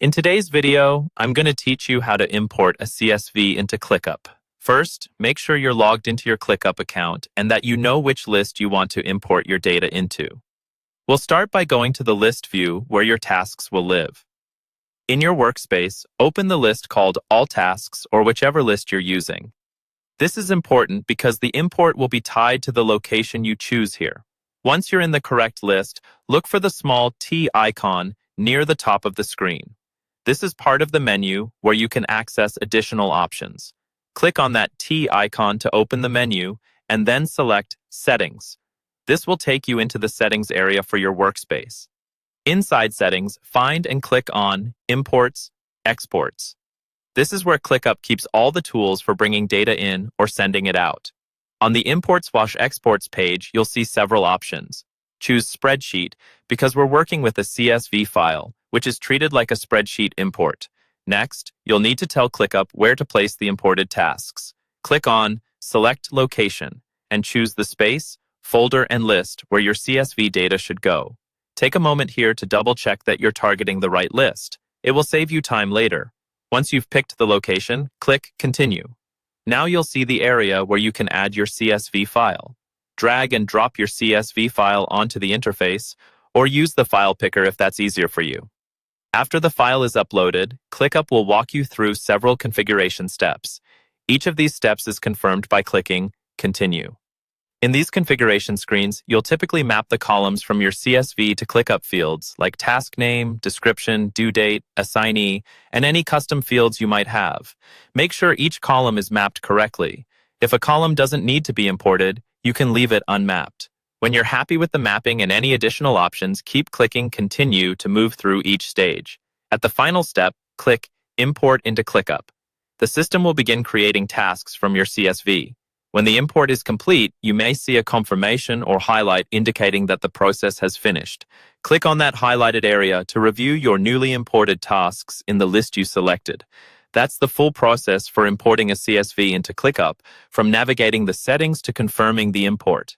In today's video, I'm going to teach you how to import a CSV into ClickUp. First, make sure you're logged into your ClickUp account and that you know which list you want to import your data into. We'll start by going to the list view where your tasks will live. In your workspace, open the list called All Tasks or whichever list you're using. This is important because the import will be tied to the location you choose here. Once you're in the correct list, look for the small T icon near the top of the screen. This is part of the menu where you can access additional options. Click on that T icon to open the menu and then select Settings. This will take you into the settings area for your workspace. Inside Settings, find and click on Imports, Exports. This is where ClickUp keeps all the tools for bringing data in or sending it out. On the Imports/Exports page, you'll see several options. Choose Spreadsheet because we're working with a CSV file, which is treated like a spreadsheet import. Next, you'll need to tell ClickUp where to place the imported tasks. Click on Select Location and choose the space, folder, and list where your CSV data should go. Take a moment here to double-check that you're targeting the right list. It will save you time later. Once you've picked the location, click Continue. Now you'll see the area where you can add your CSV file. Drag and drop your CSV file onto the interface, or use the file picker if that's easier for you. After the file is uploaded, ClickUp will walk you through several configuration steps. Each of these steps is confirmed by clicking Continue. In these configuration screens, you'll typically map the columns from your CSV to ClickUp fields like task name, description, due date, assignee, and any custom fields you might have. Make sure each column is mapped correctly. If a column doesn't need to be imported, you can leave it unmapped. When you're happy with the mapping and any additional options, keep clicking Continue to move through each stage. At the final step, click Import into ClickUp. The system will begin creating tasks from your CSV. When the import is complete, you may see a confirmation or highlight indicating that the process has finished. Click on that highlighted area to review your newly imported tasks in the list you selected. That's the full process for importing a CSV into ClickUp, from navigating the settings to confirming the import.